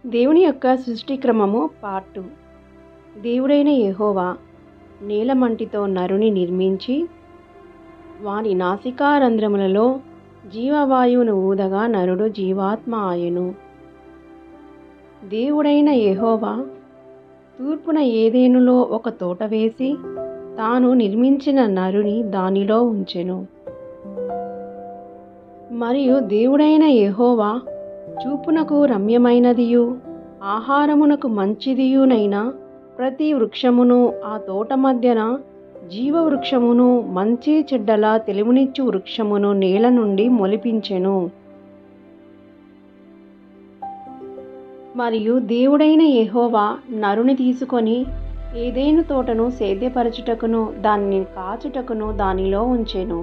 దేవుని యొక్క సృష్టి క్రమము పార్ట్ 2. దేవుడైన యెహోవా నీలమంటితో నరుని నిర్మించి వాని నాసికారంధ్రములలో జీవవాయువును ఊదగా నరుడు జీవాత్మ ఆయెను. దేవుడైన యెహోవా తూర్పున ఏదెనులో ఒక తోట వేసి తాను నిర్మించిన నరుని దానిలో ఉంచెను. మరియు దేవుడైన యెహోవా చూపునకు రమ్యమైనదియు ఆహారమునకు మంచిదియునైన ప్రతి వృక్షమును ఆ తోట మధ్యన జీవవృక్షమును మంచి చెడ్డల తెలివినిచ్చు వృక్షమును నేల నుండి మొలిపించెను. మరియు దేవుడైన యెహోవా నరుని తీసుకొని ఏదెను తోటను సేద్యపరచుటకును దానిని కాచుటకును దానిలో ఉంచెను.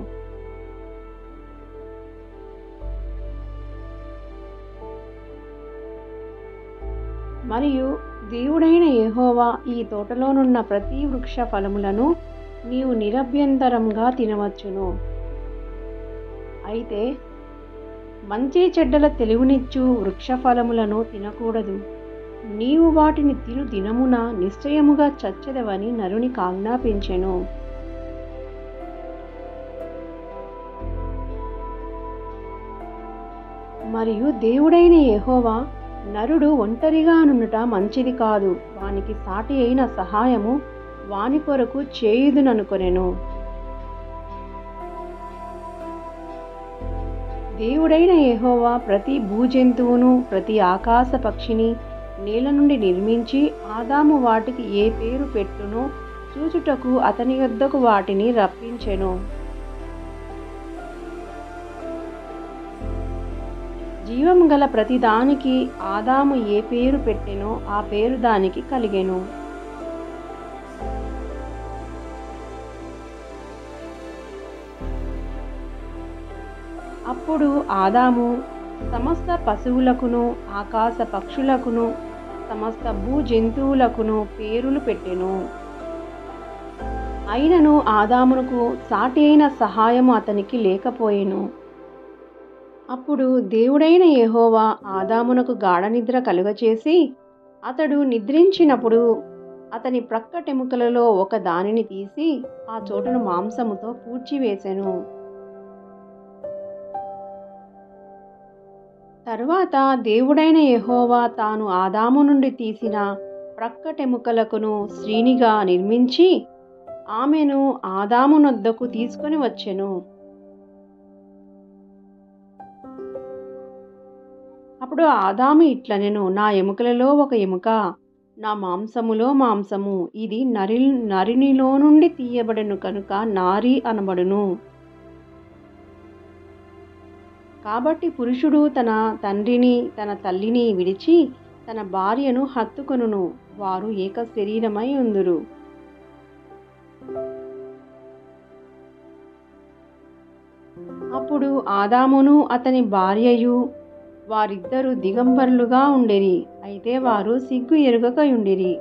మరియు దేవుడైన యెహోవా ఈ తోటలోనున్న ప్రతి వృక్ష ఫలములను నీవు నిరభ్యంతరంగా తినవచ్చును. అయితే మంచి చెడ్డల తెలివినిచ్చు వృక్ష ఫలములను తినకూడదు. నీవు వాటిని తిను దినమున నిశ్చయముగా చచ్చెదవని నరునికి ఆజ్ఞాపించెను. మరియు దేవుడైన యెహోవా నరుడు ఒంటరిగా నుండుట మంచిది కాదు, వానికి సాటి అయిన సహాయము వాని కొరకు చేయుదుననుకొనెను. దేవుడైన యెహోవా ప్రతి భూజంతువును ప్రతి ఆకాశ పక్షిని నేల నుండి నిర్మించి ఆదాము వాటికి ఏ పేరు పెట్టునో చూచుటకు అతని యొద్దకు వాటిని రప్పించెను. జీవము గల ప్రతి దానికి ఆదాము ఏ పేరు పెట్టెనో ఆ పేరు దానికి కలిగెను. అప్పుడు ఆదాము సమస్త పశువులకును ఆకాశ పక్షులకును సమస్త భూజంతువులకును పేరులు పెట్టెను. అయినను ఆదామునకు సాటి అయిన సహాయము అతనికి లేకపోయెను. అప్పుడు దేవుడైన యెహోవా ఆదామునకు గాఢనిద్ర కలుగచేసి అతడు నిద్రించినప్పుడు అతని ప్రక్కటెముకలలో ఒక దానిని తీసి ఆ చోటును మాంసముతో పూడ్చివేసెను. తరువాత దేవుడైన యెహోవా తాను ఆదాము నుండి తీసిన ప్రక్కటెముకలకును స్త్రీనిగా నిర్మించి ఆమెను ఆదాము నొద్దకు తీసుకొని వచ్చెను. అప్పుడు ఆదాము ఇట్లనెను, నా ఎముకలలో ఒక ఎముక, నా మాంసములో మాంసము, ఇది నరునిలో నుండి తీయబడెను కనుక నారి అనబడును. కాబట్టి పురుషుడు తన తండ్రిని తన తల్లిని విడిచి తన భార్యను హత్తుకొనును, వారు ఏక శరీరమై ఉందురు. అప్పుడు ఆదామును అతని భార్యయు వారిద్దరూ దిగంబరులుగా ఉండిరి, అయితే వారు సిగ్గు ఎరుగక ఉండిరి.